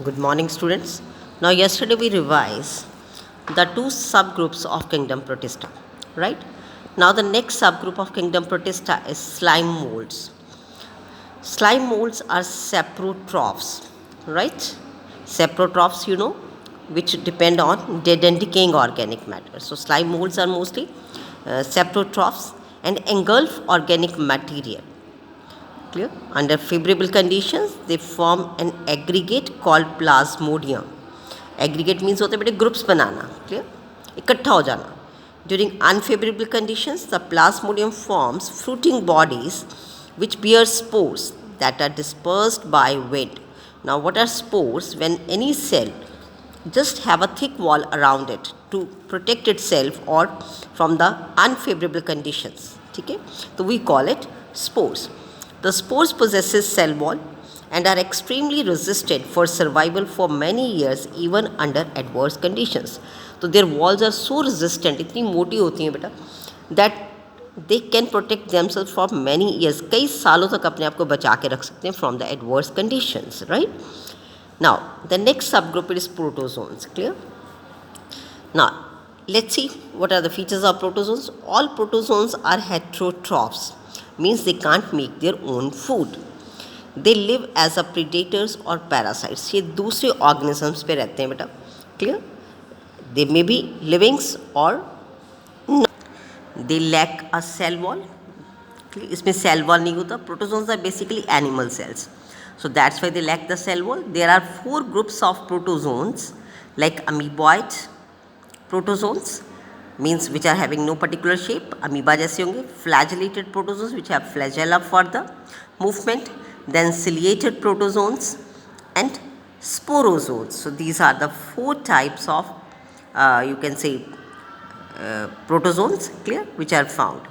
Good morning, students. Now, yesterday we revised the two subgroups of kingdom protista, right? Now, the next subgroup of kingdom protista is slime molds. Slime molds are saprotrophs, right? Saprotrophs, which depend on dead and decaying organic matter. So, slime molds are mostly saprotrophs and engulf organic material. Clear? Under favorable conditions, they form an aggregate called plasmodium. Aggregate means होते बेटे groups बनाना. Clear? इकट्ठा हो जाना. During unfavorable conditions, the plasmodium forms fruiting bodies which bear spores that are dispersed by wind. Now, what are spores? When any cell just have a thick wall around it to protect itself or from the unfavorable conditions. Okay? So we call it spores. The spores possesses cell wall and are extremely resistant for survival for many years even under adverse conditions. So their walls are so resistant, इतनी मोटी होती हैं बेटा, that they can protect themselves for many years. कई सालों तक अपने आप को बचा के रख सकते हैं from the adverse conditions, right? Now, the next subgroup is protozoans. Clear? Now, let's see what are the features of protozoans. All protozoans are heterotrophs, means they can't make their own food. They live as a predators or parasites. ये दूसरे organisms पे रहते हैं बेटा. Clear? They may be livings or not. They lack a cell wall. इसमें cell wall नहीं होता. Protozoans are basically animal cells. So that's why they lack the cell wall. There are 4 groups of protozoans like amoeboid protozoans, means which are having no particular shape, amoeba जैसे होंगे. Flagellated protozoans which have flagella for the movement. Then ciliated protozoans and sporozoans. So these are the 4 types of you can say protozoans, clear, which are found.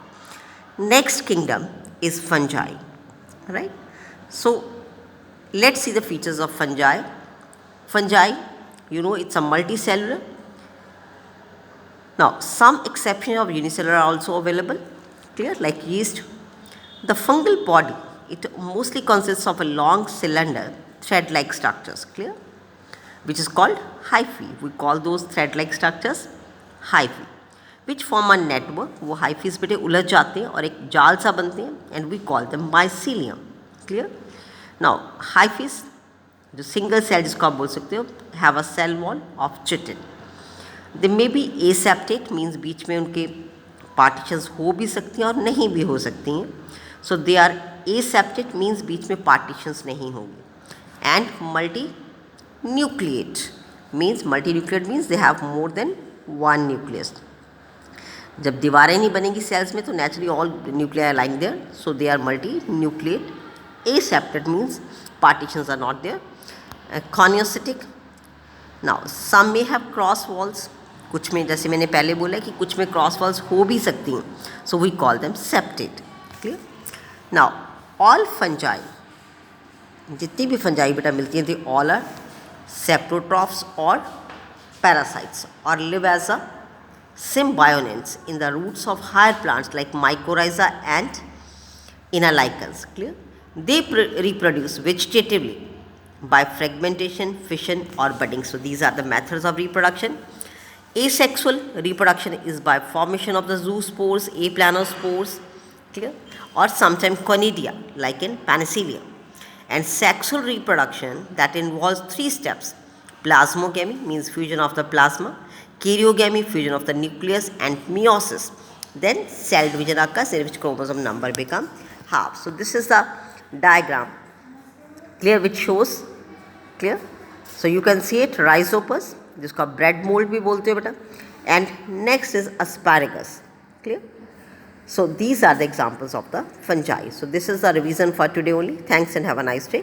Next kingdom is fungi, right? So let's see the features of fungi. Fungi, it's a multicellular. Now, some exceptions of unicellular are also available, clear, like yeast. The fungal body, it mostly consists of a long cylinder, thread-like structures, clear, which is called hyphae. We call those thread-like structures hyphae, which form a network. वो hyphae बेटे उलझ जाते हैं और एक जाल सा बनते हैं, and we call them mycelium, clear. Now, hyphae, जो single cell जिसको आप बोल सकते हो, have a cell wall of chitin. They may be aseptate, means बीच में उनके partitions हो भी सकती हैं और नहीं भी हो सकती हैं. So they are aseptate, means बीच में partitions नहीं होंगी. And multinucleate, means multinucleate means they have more than one nucleus. जब दीवारें नहीं बनेंगी cells में तो naturally all nuclei are lying there. So they are multinucleate. Aseptate means partitions are not there. Coniocytic. Now some may have cross walls. कुछ में जैसे मैंने पहले बोला कि कुछ में क्रॉस वॉल्स हो भी सकती हैं. So we call them septate. Clear? Now all fungi, जितनी भी फंजाई बेटा मिलती हैं, दे ऑल आर सेप्रोट्रॉफ्स और पैरासाइट्स और live as a symbionts in the roots of higher plants like mycorrhiza and inner lichens. Clear? They reproduce vegetatively by fragmentation, fission or budding. So these are the methods of reproduction. Asexual reproduction is by formation of the zoospores, aplanospores, clear, or sometimes conidia like in penicillium. And sexual reproduction that involves 3 steps: plasmogamy, means fusion of the plasma, karyogamy, fusion of the nucleus, and meiosis. Then cell division occurs in which chromosome number become half. So this is the diagram, clear, which shows, clear. So you can see it, rhizopus, जिसको आप bread mould भी बोलते हो बेटा, and next is asparagus, clear. So these are the examples of the fungi. So this is the revision for today only. Thanks and have a nice day.